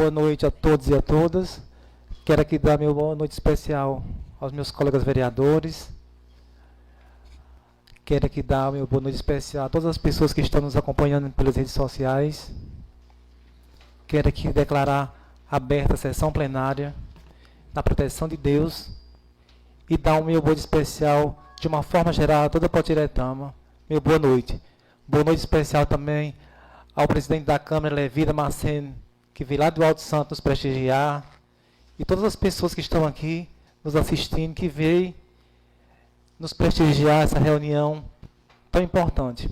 boa noite a todos e a todas. Quero aqui dar meu boa noite especial aos meus colegas vereadores. Quero aqui dar meu boa noite especial a todas as pessoas que estão nos acompanhando pelas redes sociais. Quero aqui declarar aberta a sessão plenária, na proteção de Deus, e dar o meu boa noite especial, de uma forma geral, a toda a Potiretama. Meu boa noite. Boa noite especial também ao presidente da Câmara, Levi Damasceno, que veio lá do Alto Santo nos prestigiar, e todas as pessoas que estão aqui nos assistindo, que veio nos prestigiar essa reunião tão importante.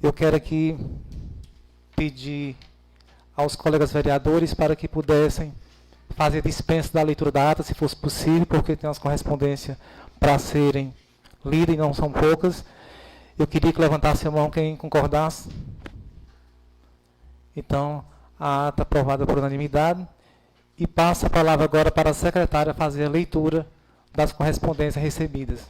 Eu quero aqui pedir aos colegas vereadores para que pudessem fazer dispensa da leitura da ata, se fosse possível, porque tem umas correspondências para serem lidas e não são poucas. Eu queria que levantasse a mão quem concordasse. Então, a ata aprovada por unanimidade. E passa a palavra agora para a secretária fazer a leitura das correspondências recebidas.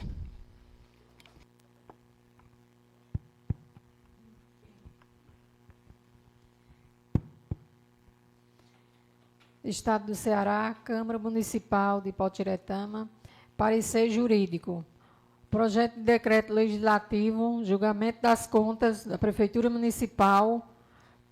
Estado do Ceará, Câmara Municipal de Potiretama, parecer jurídico. Projeto de decreto legislativo, julgamento das contas da Prefeitura Municipal,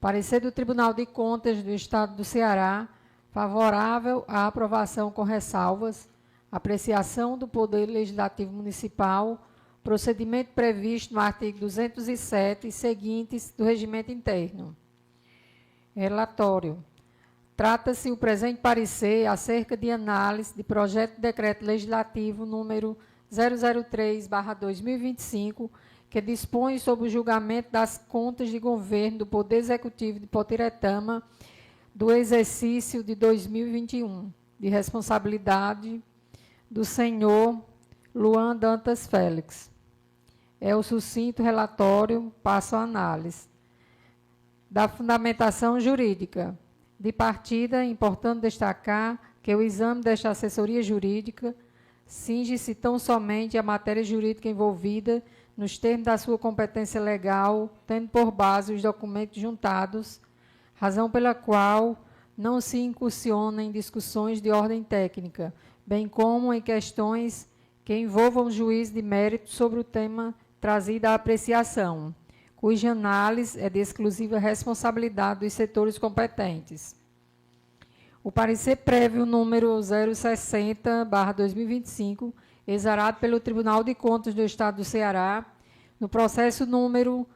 parecer do Tribunal de Contas do Estado do Ceará, favorável à aprovação com ressalvas, apreciação do Poder Legislativo Municipal, procedimento previsto no artigo 207 e seguintes do Regimento Interno. Relatório. Trata-se o presente parecer acerca de análise de projeto de decreto legislativo número 003/2025, que dispõe sobre o julgamento das contas de governo do Poder Executivo de Potiretama do exercício de 2021, de responsabilidade do senhor Luan Dantas Félix. É o sucinto relatório, passo a análise. Da fundamentação jurídica. De partida, é importante destacar que o exame desta assessoria jurídica cinge-se tão somente à matéria jurídica envolvida nos termos da sua competência legal, tendo por base os documentos juntados, razão pela qual não se incursiona em discussões de ordem técnica, bem como em questões que envolvam juízo de mérito sobre o tema trazido à apreciação, cuja análise é de exclusiva responsabilidade dos setores competentes. O parecer prévio número 060/2025, exarado pelo Tribunal de Contas do Estado do Ceará, no processo número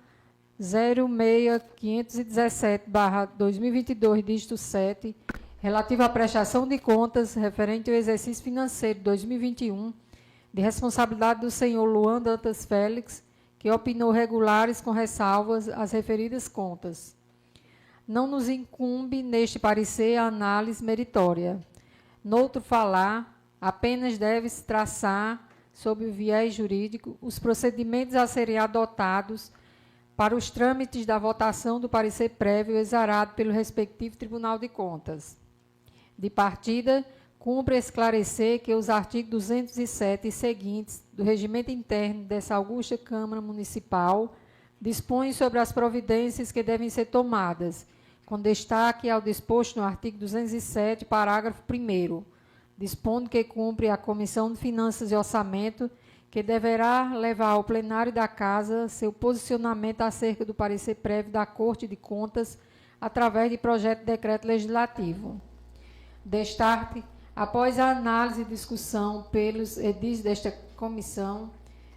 06517/2022, dígito 7, relativo à prestação de contas referente ao exercício financeiro de 2021, de responsabilidade do senhor Luan Dantas Félix, que opinou regulares com ressalvas às referidas contas. Não nos incumbe, neste parecer, a análise meritória. Noutro falar, apenas deve-se traçar, sob o viés jurídico, os procedimentos a serem adotados para os trâmites da votação do parecer prévio exarado pelo respectivo Tribunal de Contas. De partida, cumpre esclarecer que os artigos 207 e seguintes do Regimento Interno dessa augusta Câmara Municipal dispõem sobre as providências que devem ser tomadas, com destaque ao disposto no artigo 207, parágrafo 1º, dispondo que cumpre a Comissão de Finanças e Orçamento, que deverá levar ao plenário da Casa seu posicionamento acerca do parecer prévio da Corte de Contas através de projeto de decreto legislativo. Destaque, após a análise e discussão pelos edis desta comissão,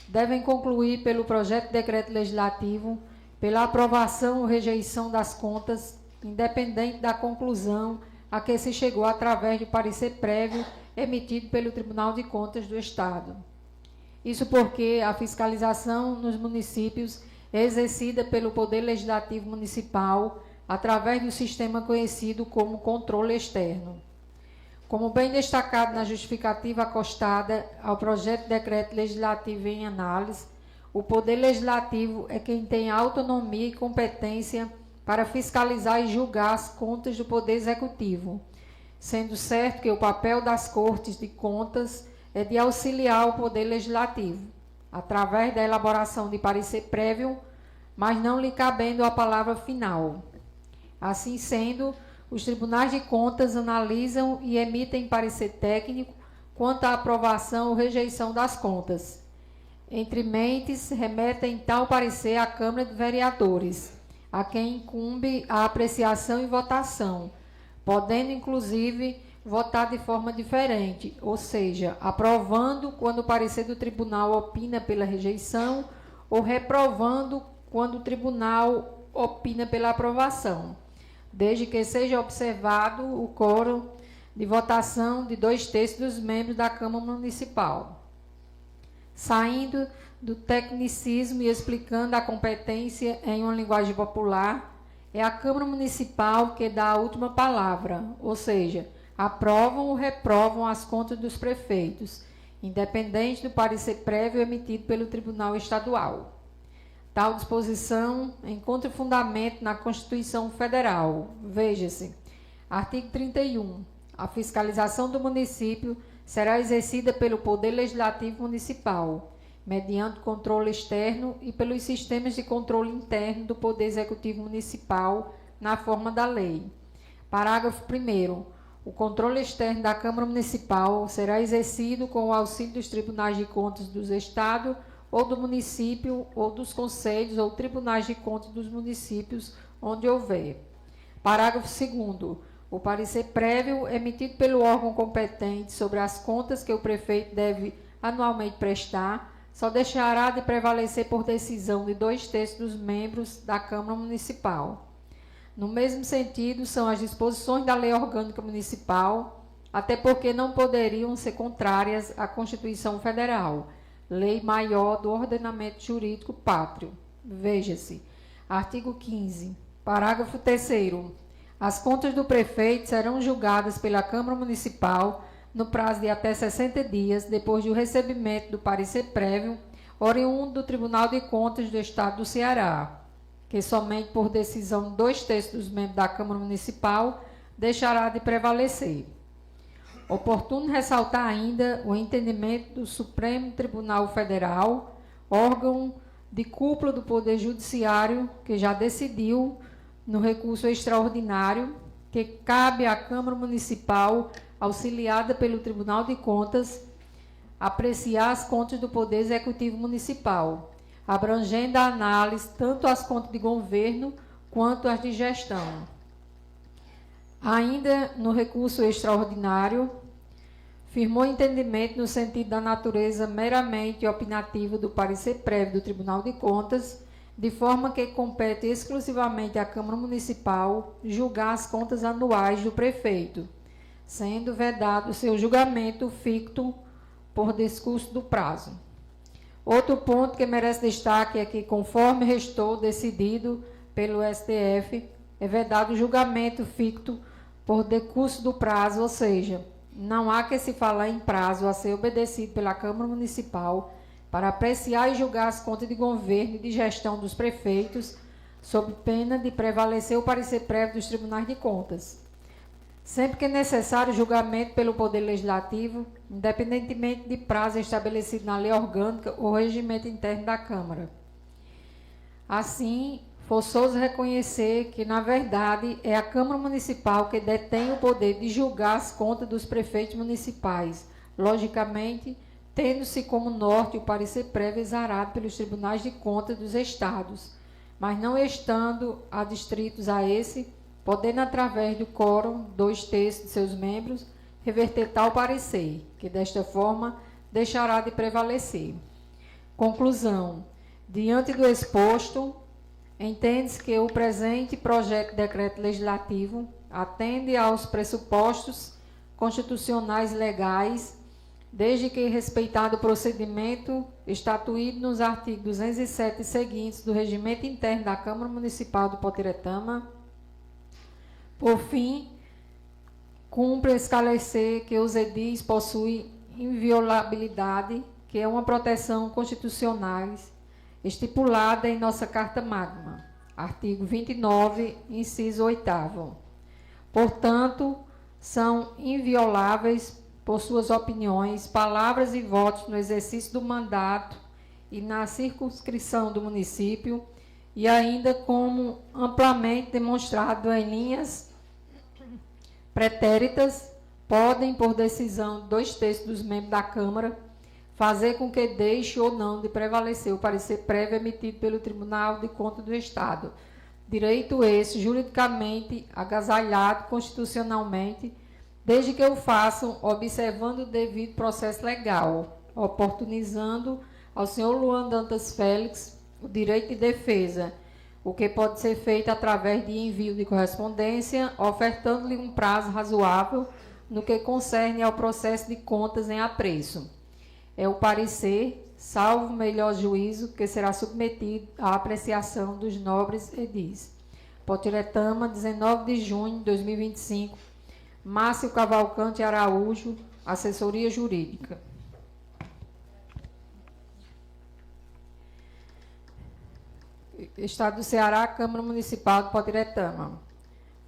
devem concluir pelo projeto de decreto legislativo, pela aprovação ou rejeição das contas, independente da conclusão a que se chegou através do parecer prévio emitido pelo Tribunal de Contas do Estado. Isso porque a fiscalização nos municípios é exercida pelo Poder Legislativo Municipal através do sistema conhecido como controle externo. Como bem destacado na justificativa acostada ao projeto de decreto legislativo em análise, o Poder Legislativo é quem tem autonomia e competência para fiscalizar e julgar as contas do Poder Executivo, sendo certo que o papel das Cortes de Contas é de auxiliar o Poder Legislativo, através da elaboração de parecer prévio, mas não lhe cabendo a palavra final. Assim sendo, os tribunais de contas analisam e emitem parecer técnico quanto à aprovação ou rejeição das contas. Entre mentes, remetem tal parecer à Câmara de Vereadores, a quem incumbe a apreciação e votação, podendo, inclusive, votar de forma diferente, ou seja, aprovando quando o parecer do tribunal opina pela rejeição ou reprovando quando o tribunal opina pela aprovação, desde que seja observado o quórum de votação de 2/3 dos membros da Câmara Municipal. Saindo do tecnicismo e explicando a competência em uma linguagem popular, é a Câmara Municipal que dá a última palavra, ou seja, aprovam ou reprovam as contas dos prefeitos, independente do parecer prévio emitido pelo Tribunal Estadual. Tal disposição encontra fundamento na Constituição Federal. Veja-se, artigo 31. A fiscalização do município será exercida pelo Poder Legislativo Municipal, mediante controle externo e pelos sistemas de controle interno do Poder Executivo Municipal, na forma da lei. Parágrafo 1º. O controle externo da Câmara Municipal será exercido com o auxílio dos tribunais de contas dos Estados ou do município ou dos conselhos ou tribunais de contas dos municípios, onde houver. Parágrafo 2º. O parecer prévio emitido pelo órgão competente sobre as contas que o prefeito deve anualmente prestar só deixará de prevalecer por decisão de 2/3 dos membros da Câmara Municipal. No mesmo sentido, são as disposições da Lei Orgânica Municipal, até porque não poderiam ser contrárias à Constituição Federal, Lei Maior do Ordenamento Jurídico Pátrio. Veja-se, artigo 15, parágrafo 3º. As contas do prefeito serão julgadas pela Câmara Municipal no prazo de até 60 dias, depois do recebimento do parecer prévio, oriundo do Tribunal de Contas do Estado do Ceará, que somente por decisão de 2/3 dos membros da Câmara Municipal deixará de prevalecer. Oportuno ressaltar ainda o entendimento do Supremo Tribunal Federal, órgão de cúpula do Poder Judiciário, que já decidiu, no recurso extraordinário, que cabe à Câmara Municipal, auxiliada pelo Tribunal de Contas, apreciar as contas do Poder Executivo Municipal, abrangendo a análise tanto as contas de governo quanto as de gestão. Ainda no recurso extraordinário, firmou entendimento no sentido da natureza meramente opinativa do parecer prévio do Tribunal de Contas, de forma que compete exclusivamente à Câmara Municipal julgar as contas anuais do prefeito, sendo vedado seu julgamento ficto por discurso do prazo. Outro ponto que merece destaque é que, conforme restou decidido pelo STF, é vedado o julgamento ficto por decurso do prazo, ou seja, não há que se falar em prazo a ser obedecido pela Câmara Municipal para apreciar e julgar as contas de governo e de gestão dos prefeitos, sob pena de prevalecer o parecer prévio dos tribunais de contas. Sempre que é necessário julgamento pelo Poder Legislativo, independentemente de prazo estabelecido na lei orgânica ou regimento interno da Câmara. Assim, forçoso reconhecer que, na verdade, é a Câmara Municipal que detém o poder de julgar as contas dos prefeitos municipais, logicamente, tendo-se como norte o parecer prévio exarado pelos tribunais de contas dos estados, mas não estando adstritos a esse, podendo, através do quórum, 2/3 de seus membros, reverter tal parecer, que desta forma deixará de prevalecer. Conclusão. Diante do exposto, entende-se que o presente projeto de decreto legislativo atende aos pressupostos constitucionais legais, desde que respeitado o procedimento estatuído nos artigos 207 e seguintes do Regimento Interno da Câmara Municipal do Potiretama. Por fim, cumpre esclarecer que os edis possuem inviolabilidade, que é uma proteção constitucional estipulada em nossa Carta Magna, artigo 29, inciso 8º. Portanto, são invioláveis por suas opiniões, palavras e votos no exercício do mandato e na circunscrição do município, e ainda como amplamente demonstrado em linhas pretéritas podem, por decisão de 2/3 dos membros da Câmara, fazer com que deixe ou não de prevalecer o parecer prévio emitido pelo Tribunal de Contas do Estado. Direito esse juridicamente agasalhado constitucionalmente, desde que o façam observando o devido processo legal, oportunizando ao senhor Luan Dantas Félix o direito de defesa, o que pode ser feito através de envio de correspondência, ofertando-lhe um prazo razoável no que concerne ao processo de contas em apreço. É o parecer, salvo melhor juízo, que será submetido à apreciação dos nobres edis. Potiretama, 19 de junho de 2025. Márcio Cavalcante Araújo, assessoria jurídica. Estado do Ceará, Câmara Municipal de Potiretama.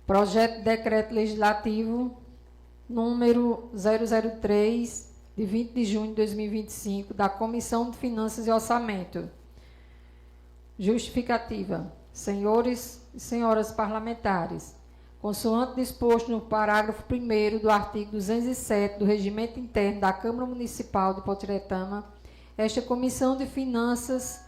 Projeto de Decreto Legislativo número 003, de 20 de junho de 2025, da Comissão de Finanças e Orçamento. Justificativa. Senhores e senhoras parlamentares, consoante disposto no parágrafo 1º do artigo 207 do Regimento Interno da Câmara Municipal de Potiretama, esta Comissão de Finanças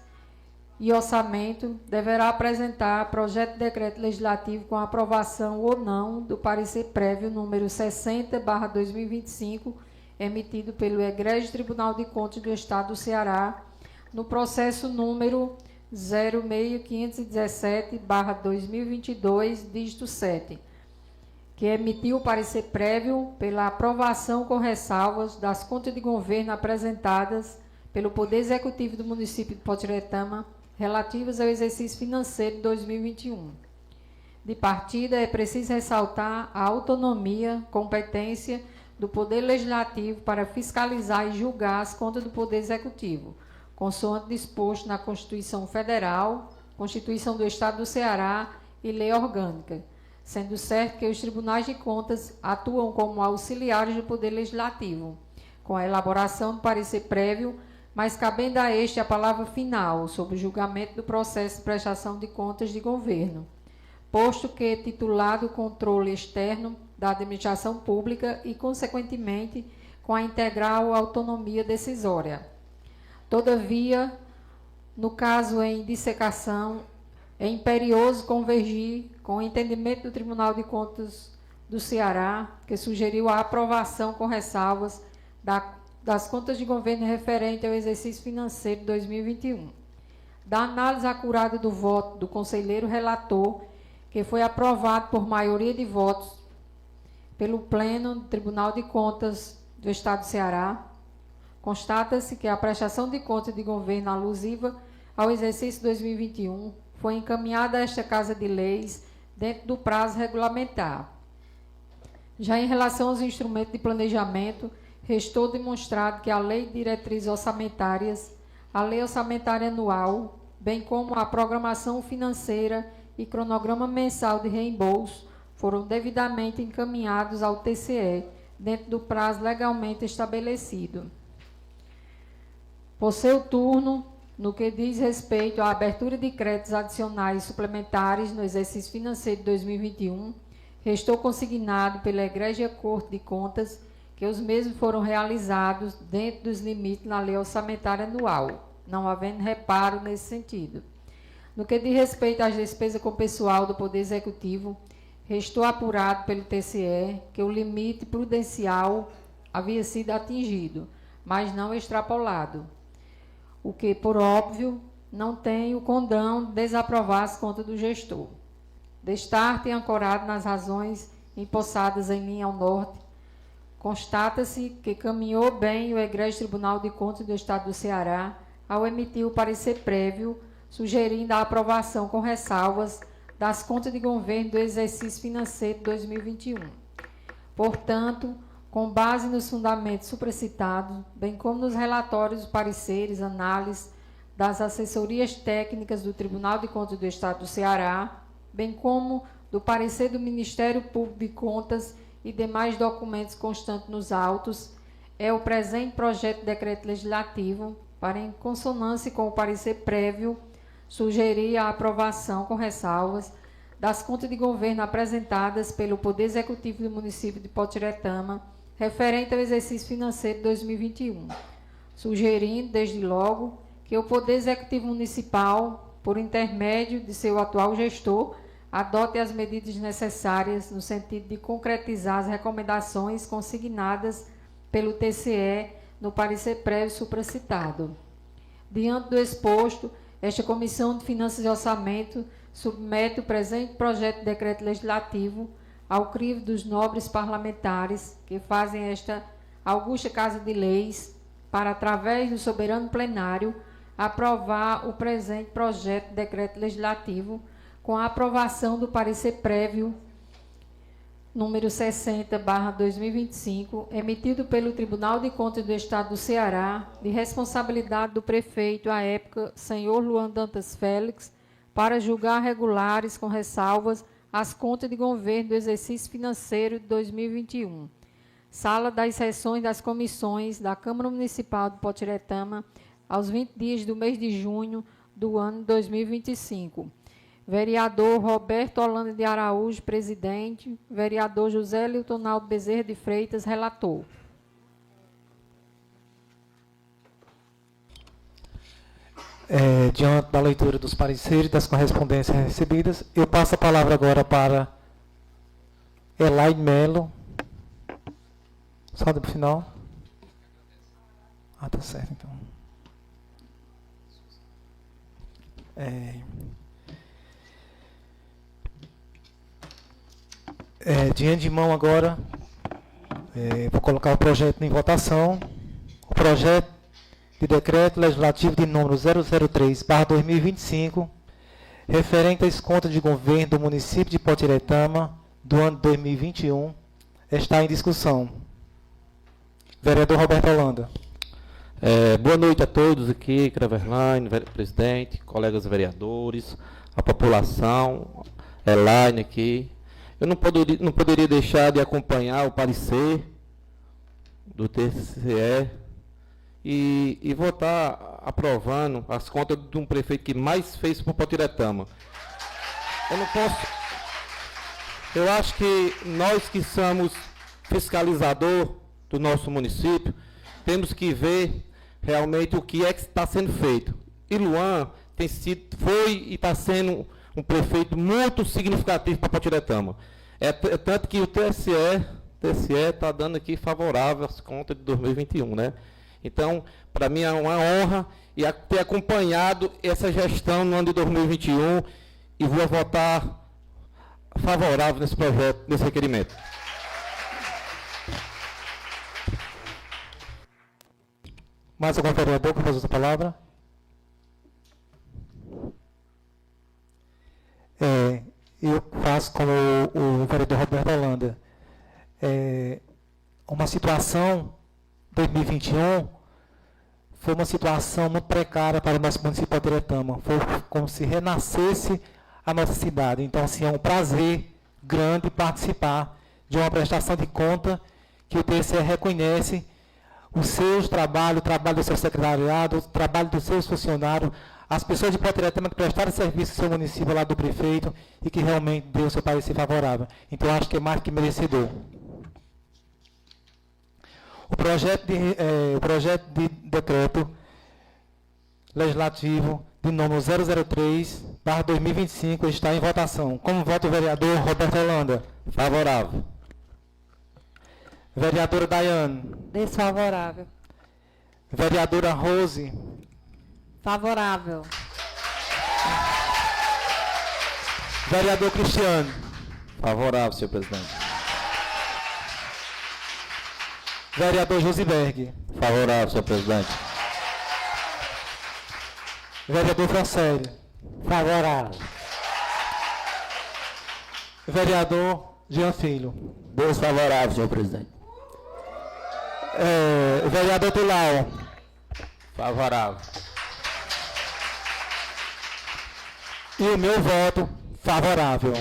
e Orçamento deverá apresentar projeto de decreto legislativo com aprovação ou não do parecer prévio número 60/2025, emitido pelo Egrégio Tribunal de Contas do Estado do Ceará, no processo número 06517/2022, dígito 7, que emitiu o parecer prévio pela aprovação com ressalvas das contas de governo apresentadas pelo Poder Executivo do município de Potiretama, relativas ao exercício financeiro de 2021. De partida, é preciso ressaltar a autonomia, competência do Poder Legislativo para fiscalizar e julgar as contas do Poder Executivo, consoante disposto na Constituição Federal, Constituição do Estado do Ceará e Lei Orgânica, sendo certo que os tribunais de contas atuam como auxiliares do Poder Legislativo, com a elaboração do parecer prévio, mas cabendo a este a palavra final sobre o julgamento do processo de prestação de contas de governo, posto que titulado o controle externo da administração pública e, consequentemente, com a integral autonomia decisória. Todavia, no caso em dissecação, é imperioso convergir com o entendimento do Tribunal de Contas do Ceará, que sugeriu a aprovação com ressalvas das contas de governo referente ao exercício financeiro de 2021. Da análise acurada do voto do conselheiro relator, que foi aprovado por maioria de votos pelo Pleno do Tribunal de Contas do Estado do Ceará, constata-se que a prestação de contas de governo alusiva ao exercício 2021 foi encaminhada a esta Casa de Leis dentro do prazo regulamentar. Já em relação aos instrumentos de planejamento, restou demonstrado que a Lei de Diretrizes Orçamentárias, a Lei Orçamentária Anual, bem como a Programação Financeira e Cronograma Mensal de Reembolso, foram devidamente encaminhados ao TCE, dentro do prazo legalmente estabelecido. Por seu turno, no que diz respeito à abertura de créditos adicionais e suplementares no exercício financeiro de 2021, restou consignado pela Egrégia Corte de Contas que os mesmos foram realizados dentro dos limites na Lei Orçamentária Anual, não havendo reparo nesse sentido. No que diz respeito às despesas com pessoal do Poder Executivo, restou apurado pelo TCE que o limite prudencial havia sido atingido, mas não extrapolado, o que, por óbvio, não tem o condão de desaprovar as contas do gestor. Destarte ancorado nas razões empossadas em linha ao norte, constata-se que caminhou bem o Egrégio Tribunal de Contas do Estado do Ceará ao emitir o parecer prévio, sugerindo a aprovação com ressalvas das contas de governo do exercício financeiro de 2021. Portanto, com base nos fundamentos supracitados, bem como nos relatórios, pareceres, análises das assessorias técnicas do Tribunal de Contas do Estado do Ceará, bem como do parecer do Ministério Público de Contas e demais documentos constantes nos autos, é o presente projeto de decreto legislativo, para, em consonância com o parecer prévio, sugerir a aprovação com ressalvas das contas de governo apresentadas pelo Poder Executivo do município de Potiretama, referente ao exercício financeiro de 2021, sugerindo, desde logo, que o Poder Executivo Municipal, por intermédio de seu atual gestor, adote as medidas necessárias no sentido de concretizar as recomendações consignadas pelo TCE no parecer prévio supracitado. Diante do exposto, esta Comissão de Finanças e Orçamento submete o presente projeto de decreto legislativo ao crivo dos nobres parlamentares que fazem esta augusta Casa de Leis para, através do soberano plenário, aprovar o presente projeto de decreto legislativo com a aprovação do parecer prévio número 60/2025, emitido pelo Tribunal de Contas do Estado do Ceará, de responsabilidade do prefeito à época, senhor Luan Dantas Félix, para julgar regulares com ressalvas as contas de governo do exercício financeiro de 2021. Sala das sessões das comissões da Câmara Municipal de Potiretama, aos 20 dias do mês de junho do ano 2025. Vereador Roberto Holanda de Araújo, presidente. Vereador José Liltonaldo Bezerra de Freitas, relator. Diante da leitura dos pareceres e das correspondências recebidas, eu passo a palavra agora para Elaine Melo. Só do final. Tá certo, então. Diante de mão agora, vou colocar o projeto em votação. O projeto de decreto legislativo de número 003/2025, referente às contas de governo do município de Potiretama do ano 2021, está em discussão. Vereador Roberto Holanda. Boa noite a todos aqui, Craverline, presidente, colegas vereadores, a população, Elaine aqui. Eu não poderia deixar de acompanhar o parecer do TCE e votar aprovando as contas de um prefeito que mais fez por Potiretama. Eu não posso... Eu acho que nós que somos fiscalizador do nosso município, temos que ver realmente o que é que está sendo feito. E Luan foi e está sendo um prefeito muito significativo para Potiretama. Tanto que o TSE está dando aqui favorável às contas de 2021, né? Então, para mim é uma honra ter acompanhado essa gestão no ano de 2021 e vou votar favorável nesse projeto, nesse requerimento. Mais algum vereador que faz outra palavra? Eu faço como o vereador Roberto Holanda. Uma situação, 2021, foi uma situação muito precária para o nosso município de Potiretama. Foi como se renascesse a nossa cidade. Então, assim, é um prazer grande participar de uma prestação de conta que o TCE reconhece os seus trabalhos, o trabalho do seu secretariado, o trabalho dos seus funcionários, as pessoas de Potiretama que prestaram serviço ao seu município lá do prefeito e que realmente deu o seu parecer favorável. Então, eu acho que é mais que merecedor. O projeto de decreto legislativo de número 003/2025 está em votação. Como vota o vereador Roberto Holanda? Favorável. Vereadora Daiane. Desfavorável. Vereadora Rose. Favorável. Vereador Cristiano. Favorável, senhor presidente. Vereador Josiberg. Favorável, senhor presidente. Vereador Francélio. Favorável. Vereador Jean Filho. Desfavorável, senhor presidente. Vereador Tulau. Favorável. E o meu voto favorável.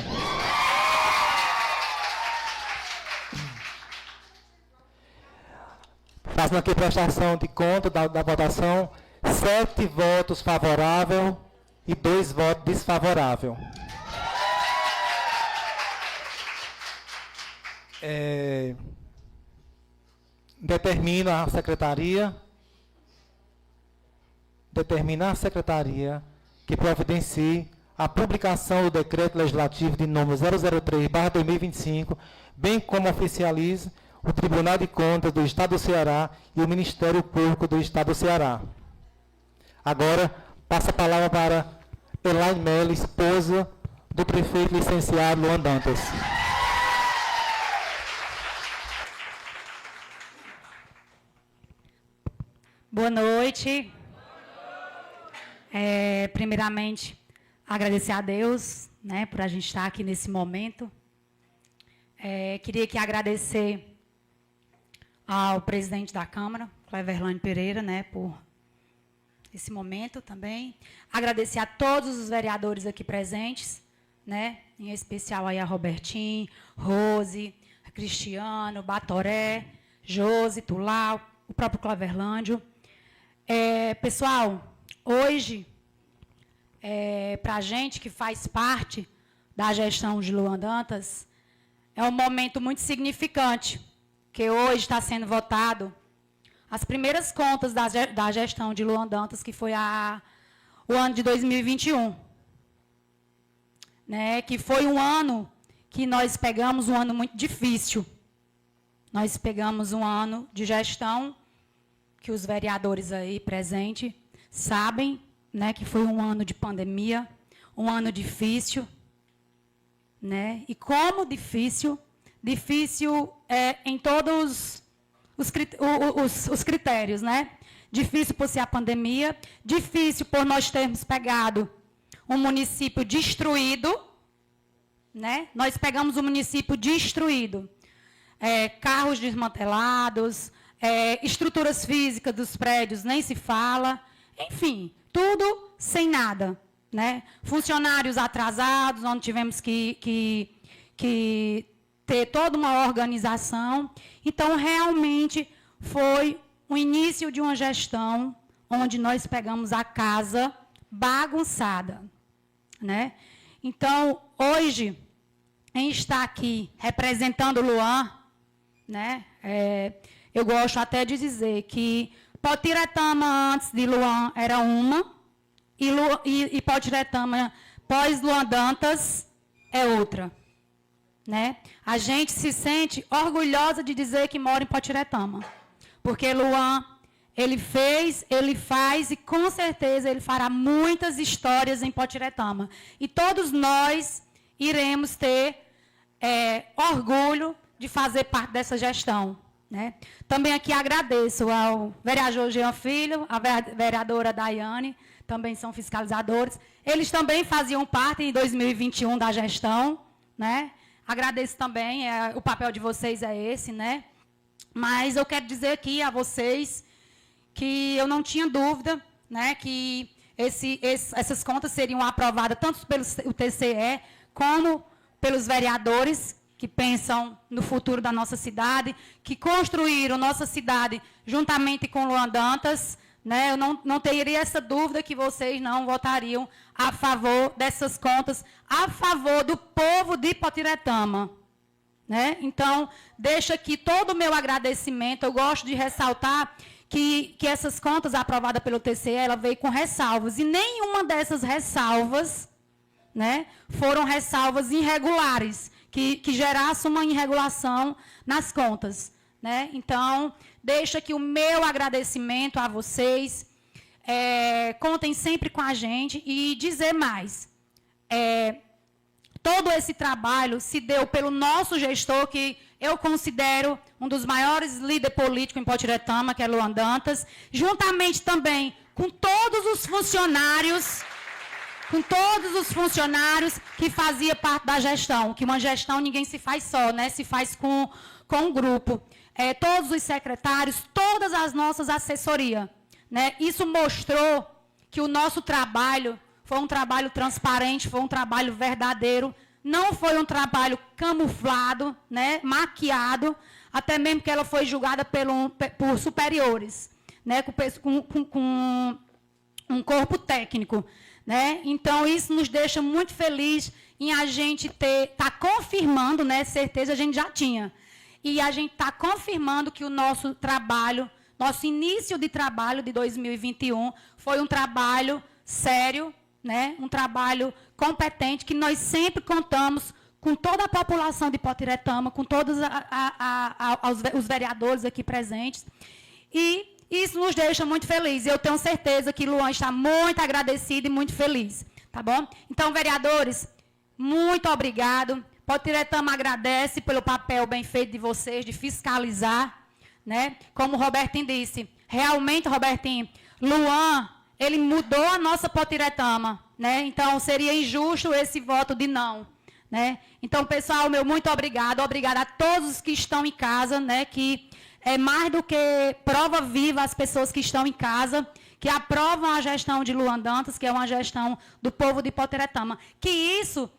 Fazendo aqui prestação de conta da votação, 7 votos favoráveis e 2 votos desfavoráveis. determina a secretaria que providencie a publicação do Decreto Legislativo de número 003/2025, bem como oficialize o Tribunal de Contas do Estado do Ceará e o Ministério Público do Estado do Ceará. Agora, passo a palavra para Elaine Mello, esposa do prefeito licenciado Luan Dantas. Boa noite. Primeiramente, agradecer a Deus, né, por a gente estar aqui nesse momento. Queria aqui agradecer ao presidente da Câmara, Cleverlane Pereira, né, por esse momento também. Agradecer a todos os vereadores aqui presentes, né, em especial aí a Robertinho, Rose, Cristiano, Batoré, Josi, Tulau, o próprio Cleverlândio. Pessoal, hoje, para a gente que faz parte da gestão de Luan Dantas, é um momento muito significante, que hoje está sendo votado as primeiras contas da gestão de Luan Dantas, que foi o ano de 2021. Né, que foi um ano que nós pegamos um ano muito difícil. Nós pegamos um ano de gestão que os vereadores aí presentes sabem, né, que foi um ano de pandemia, um ano difícil, né? E como difícil em todos os critérios, né? Difícil por ser a pandemia, difícil por nós termos pegado um município destruído, né? Nós pegamos um município destruído, carros desmantelados, estruturas físicas dos prédios nem se fala, enfim, tudo sem nada, né? Funcionários atrasados, onde tivemos que ter toda uma organização. Então, realmente, foi o início de uma gestão onde nós pegamos a casa bagunçada, né? Então, hoje, em estar aqui representando o Luan, né, eu gosto até de dizer que Potiretama antes de Luan era uma, e Potiretama pós-Luan Dantas é outra. Né? A gente se sente orgulhosa de dizer que mora em Potiretama, porque Luan, ele fez, ele faz e com certeza ele fará muitas histórias em Potiretama. E todos nós iremos ter orgulho de fazer parte dessa gestão. Né? Também aqui agradeço ao vereador Jean Filho, a vereadora Daiane, também são fiscalizadores. Eles também faziam parte em 2021 da gestão. Né? Agradeço também, o papel de vocês é esse, né? Mas eu quero dizer aqui a vocês que eu não tinha dúvida, né, que essas contas seriam aprovadas tanto pelo TCE como pelos vereadores que pensam no futuro da nossa cidade, que construíram nossa cidade juntamente com Luan Dantas. Né? Eu não teria essa dúvida que vocês não votariam a favor dessas contas, a favor do povo de Potiretama. Né? Então, deixo aqui todo o meu agradecimento. Eu gosto de ressaltar que essas contas aprovadas pelo TCE, ela veio com ressalvas, e nenhuma dessas ressalvas, né, foram ressalvas irregulares, que gerassem uma irregulação nas contas. Né? Então, deixo aqui o meu agradecimento a vocês. Contem sempre com a gente e dizer mais. Todo esse trabalho se deu pelo nosso gestor, que eu considero um dos maiores líderes políticos em Potiretama, que é Luan Dantas, juntamente também com todos os funcionários que faziam parte da gestão, que uma gestão ninguém se faz só, né? Se faz com um grupo. Todos os secretários, todas as nossas assessorias. Né? Isso mostrou que o nosso trabalho foi um trabalho transparente, foi um trabalho verdadeiro, não foi um trabalho camuflado, né? Maquiado, até mesmo que ela foi julgada por superiores, né? com um corpo técnico. Né? Então, isso nos deixa muito feliz em a gente estar confirmando, né? Certeza a gente já tinha, e a gente está confirmando que o nosso trabalho, nosso início de trabalho de 2021 foi um trabalho sério, né? Um trabalho competente, que nós sempre contamos com toda a população de Potiretama, com todos os vereadores aqui presentes. E isso nos deixa muito felizes. Eu tenho certeza que Luan está muito agradecido e muito feliz. Tá bom? Então, vereadores, muito obrigado. Potiretama agradece pelo papel bem feito de vocês, de fiscalizar, né? Como o Robertinho disse, realmente, Robertinho, Luan, ele mudou a nossa Potiretama, né? Então, seria injusto esse voto de não, né? Então, pessoal, meu muito obrigado. Obrigada a todos que estão em casa, né? Que é mais do que prova viva as pessoas que estão em casa, que aprovam a gestão de Luan Dantas, que é uma gestão do povo de Potiretama. Que isso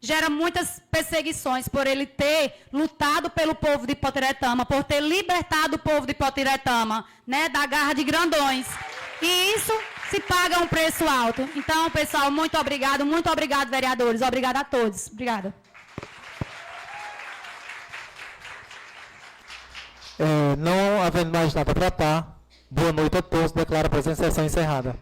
gera muitas perseguições por ele ter lutado pelo povo de Potiretama, por ter libertado o povo de Potiretama, né, da garra de grandões. E isso se paga um preço alto. Então, pessoal, muito obrigado, vereadores. Obrigada a todos. Obrigada. Não havendo mais nada para tratar, boa noite a todos. Declaro a presente sessão encerrada.